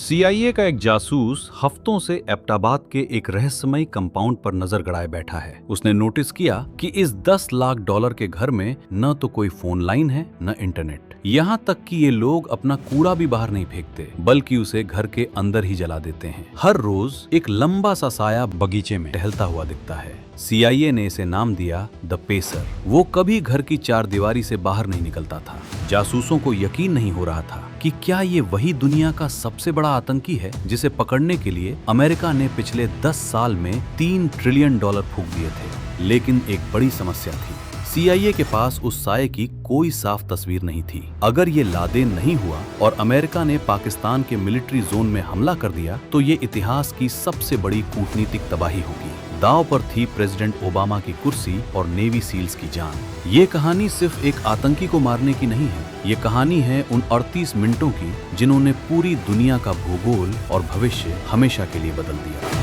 CIA का एक जासूस हफ्तों से एबटाबाद के एक रहस्यमयी कंपाउंड पर नजर गड़ाए बैठा है। उसने नोटिस किया कि इस 10 लाख डॉलर के घर में न तो कोई फोन लाइन है न इंटरनेट। यहाँ तक कि ये लोग अपना कूड़ा भी बाहर नहीं फेंकते बल्कि उसे घर के अंदर ही जला देते हैं। हर रोज एक लंबा सा साया बगीचे में टहलता हुआ दिखता है। सीआईए ने इसे नाम दिया द पेसर। वो कभी घर की चारदीवारी से बाहर नहीं निकलता था। जासूसों को यकीन नहीं हो रहा था कि क्या ये वही दुनिया का सबसे बड़ा आतंकी है जिसे पकड़ने के लिए अमेरिका ने पिछले 10 साल में $3 ट्रिलियन फूंक दिए थे। लेकिन एक बड़ी समस्या थी। सीआईए के पास उस साये की कोई साफ तस्वीर नहीं थी। अगर ये लादेन नहीं हुआ और अमेरिका ने पाकिस्तान के मिलिट्री जोन में हमला कर दिया तो ये इतिहास की सबसे बड़ी कूटनीतिक तबाही होगी। दांव पर थी प्रेसिडेंट ओबामा की कुर्सी और नेवी सील्स की जान। ये कहानी सिर्फ एक आतंकी को मारने की नहीं है। ये कहानी है उन 38 मिनटों की जिन्होंने पूरी दुनिया का भूगोल और भविष्य हमेशा के लिए बदल दिया।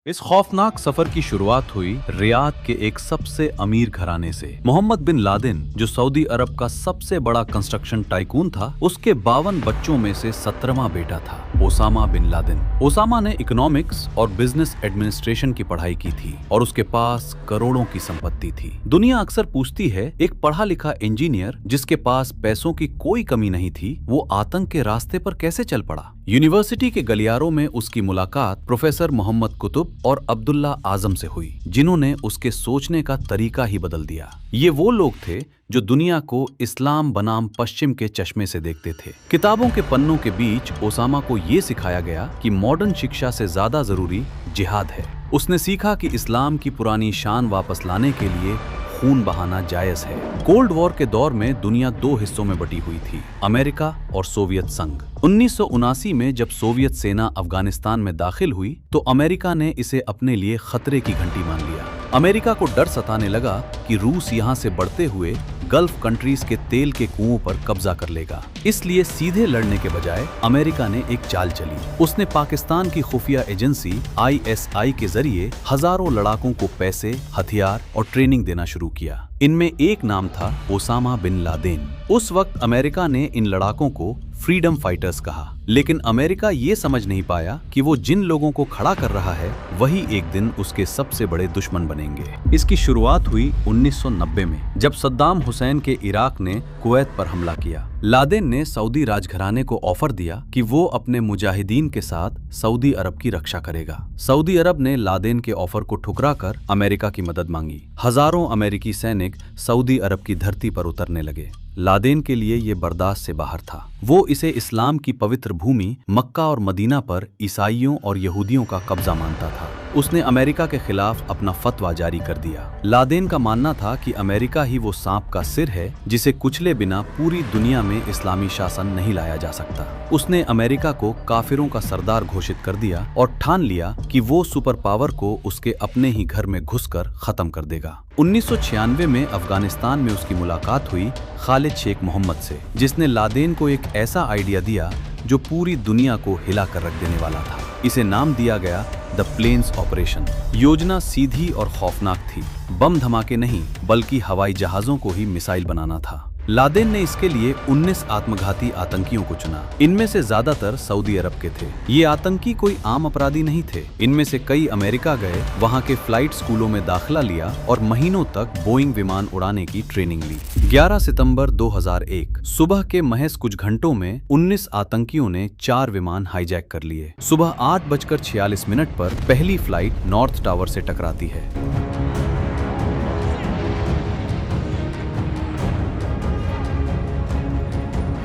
इस खौफनाक सफर की शुरुआत हुई रियाद के एक सबसे अमीर घराने से। मोहम्मद बिन लादेन, जो सऊदी अरब का सबसे बड़ा कंस्ट्रक्शन टाइकून था, उसके 52 बच्चों में से 17वां बेटा था ओसामा बिन लादेन। ओसामा ने इकोनॉमिक्स और बिजनेस एडमिनिस्ट्रेशन की पढ़ाई की थी और उसके पास करोड़ों की संपत्ति थी। दुनिया अक्सर पूछती है, एक पढ़ा लिखा इंजीनियर जिसके पास पैसों की कोई कमी नहीं थी, वो आतंक के रास्ते पर कैसे चल पड़ा? यूनिवर्सिटी के गलियारों में उसकी मुलाकात प्रोफेसर मोहम्मद कुतुब और अब्दुल्ला आजम से हुई, जिन्होंने उसके सोचने का तरीका ही बदल दिया। ये वो लोग थे जो दुनिया को इस्लाम बनाम पश्चिम के चश्मे से देखते थे। किताबों के पन्नों के बीच ओसामा को ये सिखाया गया कि मॉडर्न शिक्षा से ज्यादा जरूरी जिहाद है। उसने सीखा कि इस्लाम की पुरानी शान वापस लाने के लिए खून बहाना जायज है। कोल्ड वॉर के दौर में दुनिया 2 हिस्सों में बटी हुई थी, अमेरिका और सोवियत संघ। 1979 में जब सोवियत सेना अफगानिस्तान में दाखिल हुई तो अमेरिका ने इसे अपने लिए खतरे की घंटी मान लिया। अमेरिका को डर सताने लगा कि रूस यहाँ से बढ़ते हुए गल्फ कंट्रीज के तेल के कुओं पर कब्जा कर लेगा। इसलिए सीधे लड़ने के बजाय अमेरिका ने एक चाल चली। उसने पाकिस्तान की खुफिया एजेंसी ISI के जरिए हजारों लड़ाकों को पैसे, हथियार और ट्रेनिंग देना शुरू किया। इनमें एक नाम था ओसामा बिन लादेन। उस वक्त अमेरिका ने इन लड़ाकों को फ्रीडम फाइटर्स कहा, लेकिन अमेरिका ये समझ नहीं पाया कि वो जिन लोगों को खड़ा कर रहा है वही एक दिन उसके सबसे बड़े दुश्मन बनेंगे। इसकी शुरुआत हुई 1990 में, जब सद्दाम हुसैन के इराक ने कुवैत पर हमला किया। लादेन ने सऊदी राजघराने को ऑफर दिया कि वो अपने मुजाहिदीन के साथ सऊदी अरब की रक्षा करेगा। सऊदी अरब ने लादेन के ऑफर को ठुकराकर अमेरिका की मदद मांगी। हजारों अमेरिकी सैनिक सऊदी अरब की धरती पर उतरने लगे। लादेन के लिए ये बर्दाश्त से बाहर था। वो इसे इस्लाम की पवित्र भूमि मक्का और मदीना पर ईसाइयों और यहूदियों का कब्जा मानता था। उसने अमेरिका के खिलाफ अपना फतवा जारी कर दिया। लादेन का मानना था कि अमेरिका ही वो सांप का सिर है जिसे कुचले बिना पूरी दुनिया में इस्लामी शासन नहीं लाया जा सकता। उसने अमेरिका को काफिरों का सरदार घोषित कर दिया और ठान लिया कि वो सुपर पावर को उसके अपने ही घर में घुसकर खत्म कर देगा। 1996 में अफगानिस्तान में उसकी मुलाकात हुई खालिद शेख मोहम्मद से, जिसने लादेन को एक ऐसा आइडिया दिया जो पूरी दुनिया को हिला कर रख देने वाला था। इसे नाम दिया गया द प्लेन्स ऑपरेशन। योजना सीधी और खौफनाक थी। बम धमाके नहीं बल्कि हवाई जहाजों को ही मिसाइल बनाना था। लादेन ने इसके लिए 19 आत्मघाती आतंकियों को चुना। इनमें से ज्यादातर सऊदी अरब के थे। ये आतंकी कोई आम अपराधी नहीं थे। इनमें से कई अमेरिका गए, वहां के फ्लाइट स्कूलों में दाखिला लिया और महीनों तक बोइंग विमान उड़ाने की ट्रेनिंग ली। 11 सितंबर 2001 सुबह के महज कुछ घंटों में 19 आतंकियों ने 4 विमान हाईजैक कर लिए। सुबह 8:46 पर पहली फ्लाइट नॉर्थ टावर से टकराती है।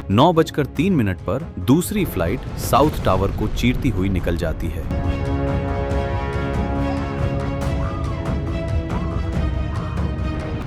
9:03 पर दूसरी फ्लाइट साउथ टावर को चीरती हुई निकल जाती है।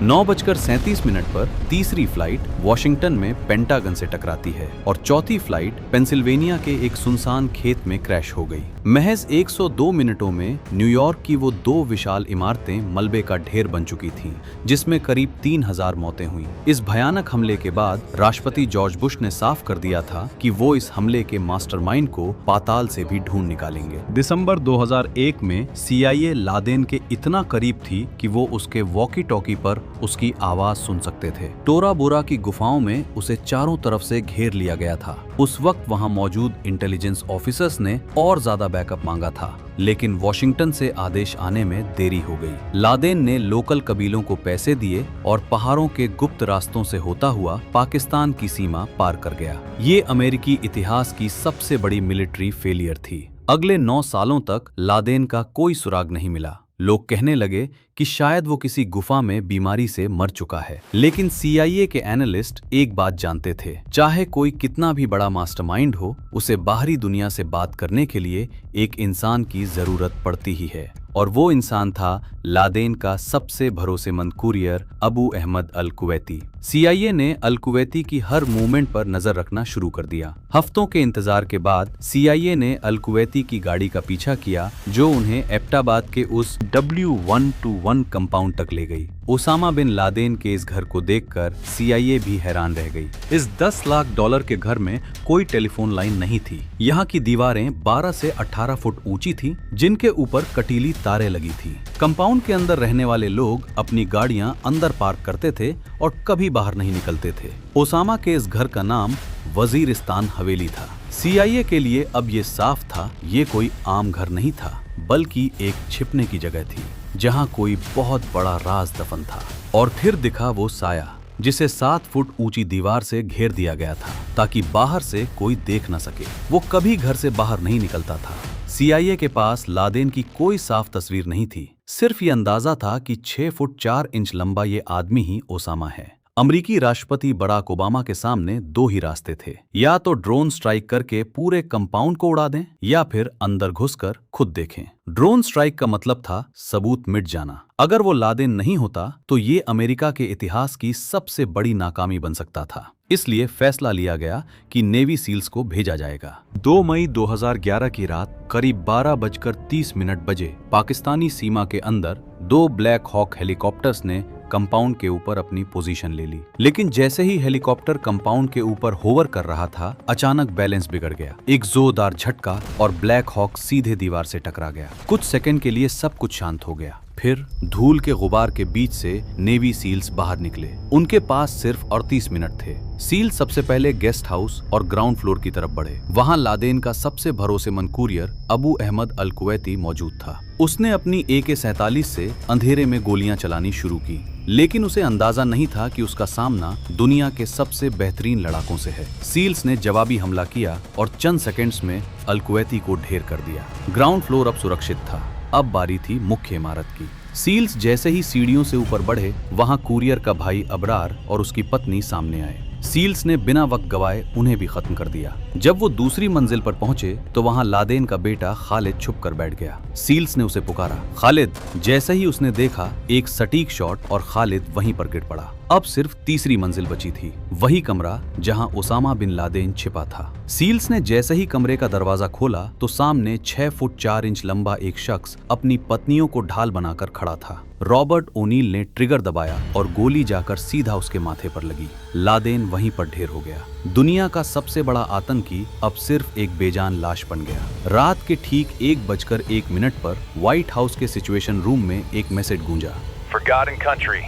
9:37 पर तीसरी फ्लाइट वॉशिंगटन में पेंटागन से टकराती है और चौथी फ्लाइट पेंसिल्वेनिया के एक सुनसान खेत में क्रैश हो गई। महज 102 मिनटों में न्यूयॉर्क की वो दो विशाल इमारतें मलबे का ढेर बन चुकी थीं, जिसमें करीब 3000 मौतें हुईं। इस भयानक हमले के बाद राष्ट्रपति जॉर्ज बुश ने साफ कर दिया था कि वो इस हमले के मास्टरमाइंड को पाताल से भी ढूंढ निकालेंगे। दिसंबर 2001 में CIA लादेन के इतना करीब थी कि वो उसके वॉकी टॉकी पर उसकी आवाज सुन सकते थे। टोरा बोरा की गुफाओं में उसे चारों तरफ से घेर लिया गया था। उस वक्त वहां मौजूद इंटेलिजेंस ऑफिसर्स ने और ज्यादा बैकअप मांगा था, लेकिन वॉशिंगटन से आदेश आने में देरी हो गई। लादेन ने लोकल कबीलों को पैसे दिए और पहाड़ों के गुप्त रास्तों से होता हुआ पाकिस्तान की सीमा पार कर गया। ये अमेरिकी इतिहास की सबसे बड़ी मिलिट्री फेलियर थी। अगले 9 सालों तक लादेन का कोई सुराग नहीं मिला। लोग कहने लगे कि शायद वो किसी गुफा में बीमारी से मर चुका है, लेकिन CIA के एनालिस्ट एक बात जानते थे, चाहे कोई कितना भी बड़ा मास्टरमाइंड हो, उसे बाहरी दुनिया से बात करने के लिए एक इंसान की जरूरत पड़ती ही है। और वो इंसान था लादेन का सबसे भरोसेमंद कुरियर अबू अहमद अल कुवैती। CIA ने अल कुवैती की हर मूवमेंट पर नजर रखना शुरू कर दिया। हफ्तों के इंतजार के बाद CIA ने अल कुवैती की गाड़ी का पीछा किया, जो उन्हें एबटाबाद के उस W121 कंपाउंड तक ले गई। ओसामा बिन लादेन के इस घर को देखकर CIA भी हैरान रह गई। इस $10 लाख के घर में कोई टेलीफोन लाइन नहीं थी। यहाँ की दीवारें 12 से 18 फुट ऊंची थी, जिनके ऊपर कटीली तारें लगी थी। कंपाउंड के अंदर रहने वाले लोग अपनी गाड़ियां अंदर पार्क करते थे और कभी बाहर नहीं निकलते थे। ओसामा के इस घर का नाम वजीरिस्तान हवेली था। CIA के लिए अब ये साफ था, ये कोई आम घर नहीं था, बल्कि एक छिपने की जगह थी, जहां कोई बहुत बड़ा राज दफन था। और फिर दिखा वो साया, जिसे 7 फुट ऊंची दीवार से घेर दिया गया था, ताकि बाहर से कोई देख न सके। वो कभी घर से बाहर नहीं निकलता था। CIA के पास लादेन की कोई साफ तस्वीर नहीं थी, सिर्फ ये अंदाजा था कि 6 फुट 4 इंच लंबा ये आदमी ही ओसामा है। अमेरिकी राष्ट्रपति बराक ओबामा के सामने 2 ही रास्ते थे, या तो ड्रोन स्ट्राइक करके पूरे कंपाउंड को उड़ा दें, या फिर अंदर घुसकर खुद देखें। ड्रोन स्ट्राइक का मतलब था सबूत मिट जाना। अगर वो लादेन नहीं होता तो ये अमेरिका के इतिहास की सबसे बड़ी नाकामी बन सकता था। इसलिए फैसला लिया गया कि नेवी सील्स को भेजा जाएगा। 2 मई 2011 की रात करीब 12:30 बजे पाकिस्तानी सीमा के अंदर 2 ब्लैक हॉक हेलीकॉप्टर्स ने कंपाउंड के ऊपर अपनी पोजीशन ले ली। लेकिन जैसे ही हेलीकॉप्टर कंपाउंड के ऊपर होवर कर रहा था, अचानक बैलेंस बिगड़ गया। एक जोरदार झटका और ब्लैक हॉक सीधे दीवार से टकरा गया। कुछ सेकंड के लिए सब कुछ शांत हो गया। फिर धूल के गुबार के बीच से नेवी सील्स बाहर निकले। उनके पास सिर्फ 38 मिनट थे। सील सबसे पहले गेस्ट हाउस और ग्राउंड फ्लोर की तरफ बढ़े। वहां लादेन का सबसे भरोसेमंद कुरियर अबू अहमद अल कुवैती मौजूद था। उसने अपनी AK-47 से अंधेरे में गोलियां चलानी शुरू की, लेकिन उसे अंदाजा नहीं था कि उसका सामना दुनिया के सबसे बेहतरीन लड़ाकों से है। सील्स ने जवाबी हमला किया और चंद सेकंड्स में अल कुवैती को ढेर कर दिया। ग्राउंड फ्लोर अब सुरक्षित था। अब बारी थी मुख्य इमारत की। सील्स जैसे ही सीढ़ियों से ऊपर बढ़े, वहां कुरियर का भाई अबरार और उसकी पत्नी सामने आए। सील्स ने बिना वक्त गवाए उन्हें भी खत्म कर दिया। जब वो दूसरी मंजिल पर पहुंचे तो वहां लादेन का बेटा खालिद छुप कर बैठ गया। सील्स ने उसे पुकारा, खालिद। जैसे ही उसने देखा, एक सटीक शॉट और खालिद वहीं पर गिर पड़ा। अब सिर्फ तीसरी मंजिल बची थी, वही कमरा जहां ओसामा बिन लादेन छिपा था। सील्स ने जैसे ही कमरे का दरवाजा खोला तो सामने 6 फुट 4 इंच लंबा एक शख्स अपनी पत्नियों को ढाल बनाकर खड़ा था। रॉबर्ट ओनील ने ट्रिगर दबाया और गोली जाकर सीधा उसके माथे पर लगी। लादेन वहीं पर ढेर हो गया। दुनिया का सबसे बड़ा आतंकी अब सिर्फ एक बेजान लाश बन गया। रात के ठीक 1:01 पर व्हाइट हाउस के सिचुएशन रूम में एक मैसेज गूंजा, Forgotten country,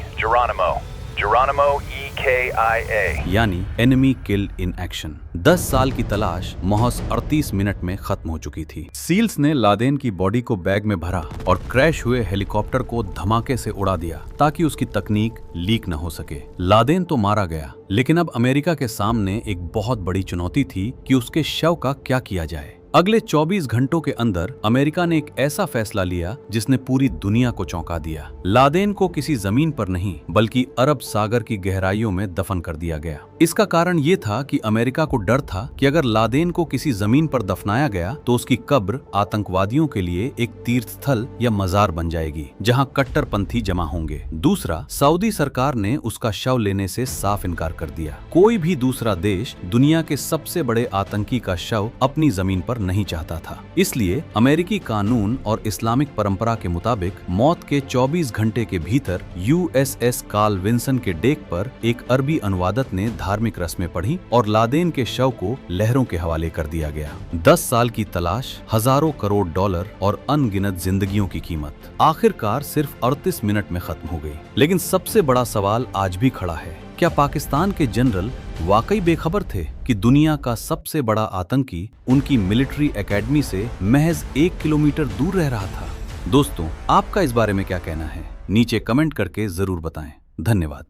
Geronimo EKIA, यानी एनिमी किल्ड इन एक्शन। 10 साल की तलाश महज 38 मिनट में खत्म हो चुकी थी। सील्स ने लादेन की बॉडी को बैग में भरा और क्रैश हुए हेलीकॉप्टर को धमाके से उड़ा दिया, ताकि उसकी तकनीक लीक न हो सके। लादेन तो मारा गया, लेकिन अब अमेरिका के सामने एक बहुत बड़ी चुनौती थी कि उसके शव का क्या किया जाए। अगले 24 घंटों के अंदर अमेरिका ने एक ऐसा फैसला लिया जिसने पूरी दुनिया को चौंका दिया। लादेन को किसी जमीन पर नहीं, बल्कि अरब सागर की गहराइयों में दफन कर दिया गया। इसका कारण ये था कि अमेरिका को डर था कि अगर लादेन को किसी जमीन पर दफनाया गया तो उसकी कब्र आतंकवादियों के लिए एक तीर्थ स्थल या मजार बन जाएगी, जहां कट्टरपंथी जमा होंगे। दूसरा, सऊदी सरकार ने उसका शव लेने से साफ इनकार कर दिया। कोई भी दूसरा देश दुनिया के सबसे बड़े आतंकी का शव अपनी जमीन पर नहीं चाहता था। इसलिए अमेरिकी कानून और इस्लामिक परंपरा के मुताबिक मौत के 24 घंटे के भीतर USS कार्ल विंसन के डेक पर एक अरबी अनुवादक ने धार्मिक रस्में पढ़ी और लादेन के शव को लहरों के हवाले कर दिया गया। 10 साल की तलाश, हजारों करोड़ डॉलर और अनगिनत जिंदगियों की कीमत आखिरकार सिर्फ 38 मिनट में खत्म हो गई। लेकिन सबसे बड़ा सवाल आज भी खड़ा है, क्या पाकिस्तान के जनरल वाकई बेखबर थे कि दुनिया का सबसे बड़ा आतंकी उनकी मिलिट्री एकेडमी से महज 1 किलोमीटर दूर रह रहा था? दोस्तों, आपका इस बारे में क्या कहना है? नीचे कमेंट करके जरूर बताएं। धन्यवाद।